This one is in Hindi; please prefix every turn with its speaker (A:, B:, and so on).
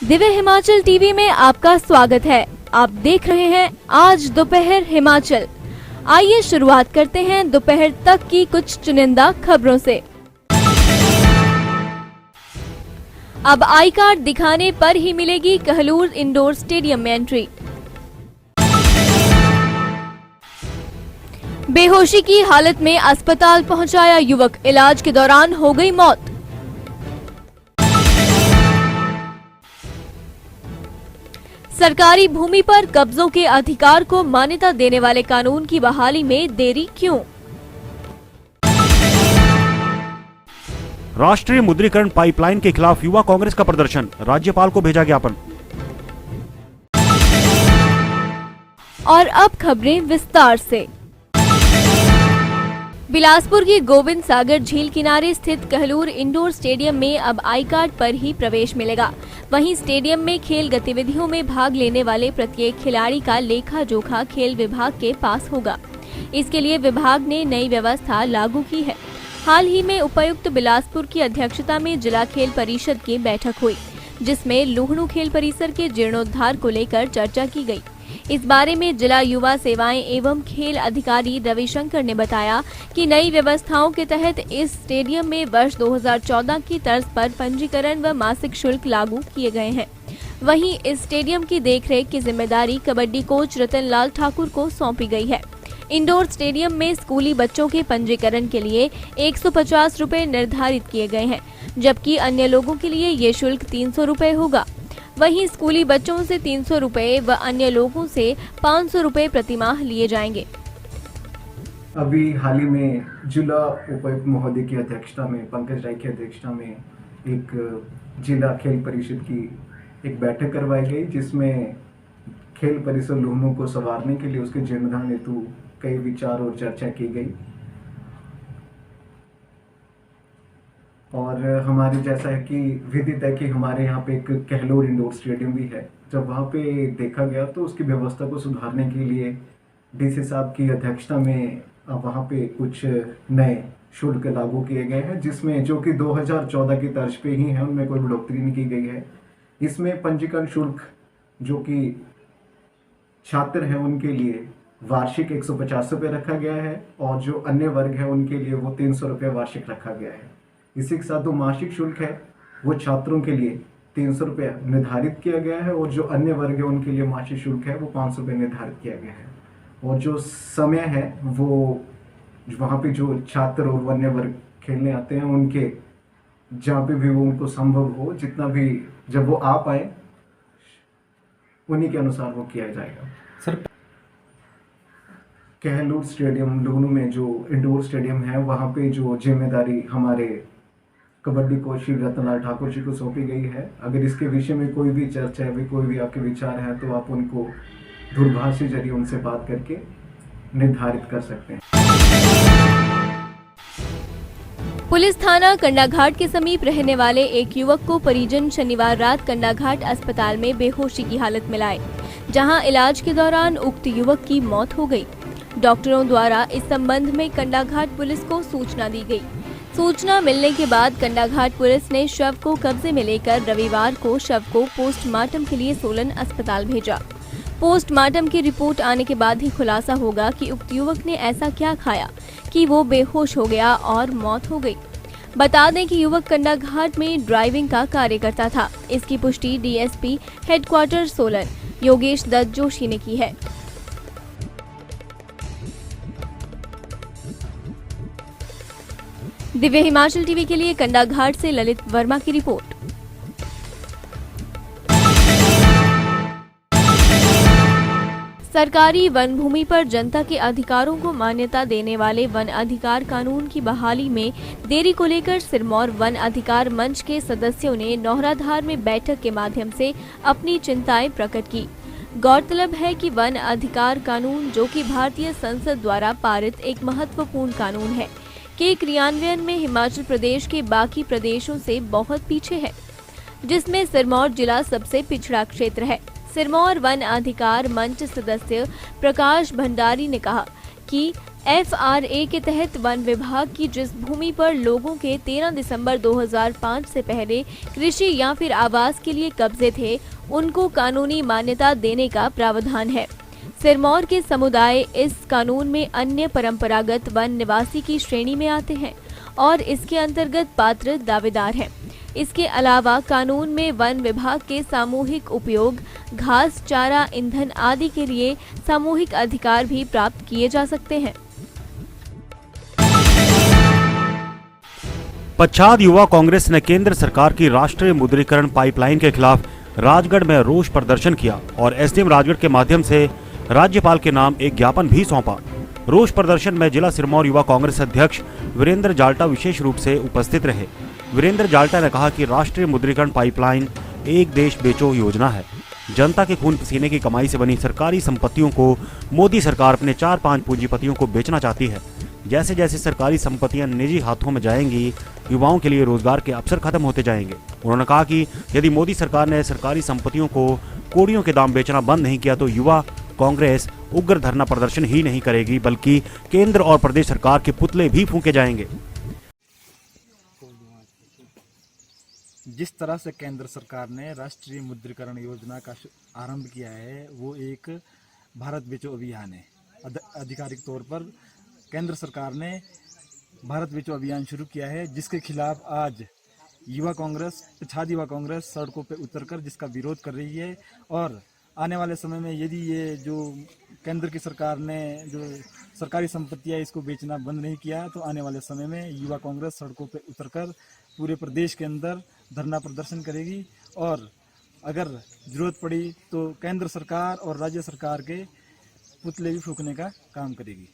A: दिव्य हिमाचल टीवी में आपका स्वागत है। आप देख रहे हैं आज दोपहर हिमाचल। आइए शुरुआत करते हैं दोपहर तक की कुछ चुनिंदा खबरों से। अब आई कार्ड दिखाने पर ही मिलेगी कहलूर इंडोर स्टेडियम में एंट्री। बेहोशी की हालत में अस्पताल पहुंचाया युवक, इलाज के दौरान हो गई मौत। सरकारी भूमि पर कब्जों के अधिकार को मान्यता देने वाले कानून की बहाली में देरी क्यों?
B: राष्ट्रीय मुद्रीकरण पाइपलाइन के खिलाफ युवा कांग्रेस का प्रदर्शन, राज्यपाल को भेजा ज्ञापन।
A: और अब खबरें विस्तार से। बिलासपुर की गोविंद सागर झील किनारे स्थित कहलूर इंडोर स्टेडियम में अब आई कार्ड पर ही प्रवेश मिलेगा। वहीं स्टेडियम में खेल गतिविधियों में भाग लेने वाले प्रत्येक खिलाड़ी का लेखा जोखा खेल विभाग के पास होगा। इसके लिए विभाग ने नई व्यवस्था लागू की है। हाल ही में उपायुक्त बिलासपुर की अध्यक्षता में जिला खेल परिषद की बैठक हुई, जिसमें लुहणु खेल परिसर के जीर्णोद्धार को लेकर चर्चा की गई। इस बारे में जिला युवा सेवाएं एवं खेल अधिकारी रविशंकर ने बताया कि नई व्यवस्थाओं के तहत इस स्टेडियम में वर्ष 2014 की तर्ज पर पंजीकरण व मासिक शुल्क लागू किए गए हैं। वहीं इस स्टेडियम की देखरेख की जिम्मेदारी कबड्डी कोच रतन लाल ठाकुर को सौंपी गई है। इंडोर स्टेडियम में स्कूली बच्चों के पंजीकरण के लिए 150 रुपए निर्धारित किए गए हैं, जबकि अन्य लोगों के लिए ये शुल्क 300 रुपए होगा। वहीं स्कूली बच्चों से 300 रुपए व अन्य लोगों से 500 रुपए प्रतिमाह लिए जाएंगे।
C: अभी हाल ही में जिला उपायुक्त महोदय की अध्यक्षता में, पंकज राय की अध्यक्षता में एक जिला खेल परिषद की एक बैठक करवाई गई, जिसमें खेल परिसर लुहणु को संवारने के लिए उसके जीर्णोद्धार हेतु कई विचार और चर्चा की गई। और हमारे जैसा है कि विदित है कि हमारे यहाँ पे एक कहलूर इंडोर स्टेडियम भी है। जब वहाँ पे देखा गया तो उसकी व्यवस्था को सुधारने के लिए डीसी साहब की अध्यक्षता में वहाँ पे कुछ नए शुल्क लागू किए गए हैं, जिसमें जो कि 2014 की तर्ज पे ही है, उनमें कोई बढ़ोतरी नहीं की गई है। इसमें पंजीकरण शुल्क जो कि छात्र हैं उनके लिए वार्षिक 150 रुपये रखा गया है, और जो अन्य वर्ग है उनके लिए वो 300 रुपये वार्षिक रखा गया है। इसी के साथ जो मासिक शुल्क है वो छात्रों के लिए 300 रुपये निर्धारित किया गया है, और जो अन्य वर्ग है उनके लिए मासिक शुल्क है वो 500 रुपये निर्धारित किया गया है। और जो समय है वो वहाँ पे जो छात्र और अन्य वर्ग खेलने आते हैं उनके जहाँ पे भी वो उनको संभव हो, जितना भी जब वो आ पाए उन्हीं के अनुसार वो किया जाएगा।
D: सर,
C: कहलूर स्टेडियम लुहणु में जो इंडोर स्टेडियम है वहाँ पे जो जिम्मेदारी हमारे कबड्डी कोच श्री रतन लाल ठाकुर जी को सौंपी गई है। अगर इसके विषय में कोई भी चर्चा है, कोई भी आपके विचार है, तो आप उनको दूरभाष के जरिए उनसे बात करके निर्धारित कर सकते हैं।
A: पुलिस थाना कंडाघाट के समीप रहने वाले एक युवक को परिजन शनिवार रात कंडाघाट अस्पताल में बेहोशी की हालत में लाए, जहां इलाज के दौरान उक्त युवक की मौत हो गई। डॉक्टरों द्वारा इस संबंध में कंडाघाट पुलिस को सूचना दी गई। सूचना मिलने के बाद कंडाघाट पुलिस ने शव को कब्जे में लेकर रविवार को शव को पोस्टमार्टम के लिए सोलन अस्पताल भेजा। पोस्टमार्टम की रिपोर्ट आने के बाद ही खुलासा होगा कि उक्त युवक ने ऐसा क्या खाया कि वो बेहोश हो गया और मौत हो गई। बता दें कि युवक कंडाघाट में ड्राइविंग का कार्य करता था। इसकी पुष्टि डीएसपी हेडक्वार्टर सोलन योगेश दत्त जोशी ने की है। दिव्य हिमाचल टीवी के लिए कंडाघाट से ललित वर्मा की रिपोर्ट। सरकारी वन भूमि पर जनता के अधिकारों को मान्यता देने वाले वन अधिकार कानून की बहाली में देरी को लेकर सिरमौर वन अधिकार मंच के सदस्यों ने नौहराधार में बैठक के माध्यम से अपनी चिंताएं प्रकट की। गौरतलब है कि वन अधिकार कानून, जो कि भारतीय संसद द्वारा पारित एक महत्वपूर्ण कानून है, के क्रियान्वयन में हिमाचल प्रदेश के बाकी प्रदेशों से बहुत पीछे है, जिसमें सिरमौर जिला सबसे पिछड़ा क्षेत्र है। सिरमौर वन अधिकार मंच सदस्य प्रकाश भंडारी ने कहा कि FRA के तहत वन विभाग की जिस भूमि पर लोगों के 13 दिसंबर 2005 से पहले कृषि या फिर आवास के लिए कब्जे थे, उनको कानूनी मान्यता देने का प्रावधान है। सिरमौर के समुदाय इस कानून में अन्य परंपरागत वन निवासी की श्रेणी में आते हैं और इसके अंतर्गत पात्र दावेदार हैं। इसके अलावा कानून में वन विभाग के सामूहिक उपयोग, घास, चारा, ईंधन आदि के लिए सामूहिक अधिकार भी प्राप्त किए जा सकते हैं।
B: पच्छाद युवा कांग्रेस ने केंद्र सरकार की राष्ट्रीय मुद्रीकरण पाइपलाइन के खिलाफ राजगढ़ में रोष प्रदर्शन किया और SDM राजगढ़ के माध्यम से राज्यपाल के नाम एक ज्ञापन भी सौंपा। रोष प्रदर्शन में जिला सिरमौर युवा कांग्रेस अध्यक्ष वीरेंद्र जाल्टा विशेष रूप से उपस्थित रहे। वीरेंद्र जाल्टा ने कहा कि राष्ट्रीय मुद्रीकरण पाइपलाइन एक देश बेचो योजना है। जनता के खून पसीने की कमाई से बनी सरकारी संपत्तियों को मोदी सरकार अपने 4-5 पूंजीपतियों को बेचना चाहती है। जैसे जैसे सरकारी संपत्तियां निजी हाथों में जाएंगी, युवाओं के लिए रोजगार के अवसर खत्म होते जाएंगे। उन्होंने कहा कि यदि मोदी सरकार ने सरकारी संपत्तियों को कौड़ियों के दाम बेचना बंद नहीं किया तो युवा कांग्रेस उग्र धरना प्रदर्शन ही नहीं करेगी, बल्कि केंद्र और प्रदेश सरकार के पुतले भी फूंके जाएंगे।
D: जिस तरह से केंद्र सरकार ने राष्ट्रीय मुद्रीकरण योजना का आरंभ किया है, वो एक भारत बेचो अभियान है। आधिकारिक तौर पर केंद्र सरकार ने भारत बेचो अभियान शुरू किया है, जिसके खिलाफ आज युवा कांग्रेस, पच्छाद युवा कांग्रेस सड़कों पर उतरकर जिसका विरोध कर रही है। और आने वाले समय में यदि ये जो केंद्र की सरकार ने जो सरकारी संपत्तियां इसको बेचना बंद नहीं किया, तो आने वाले समय में युवा कांग्रेस सड़कों पर उतरकर पूरे प्रदेश के अंदर धरना प्रदर्शन करेगी और अगर जरूरत पड़ी तो केंद्र सरकार और राज्य सरकार के पुतले भी फूंकने का काम करेगी।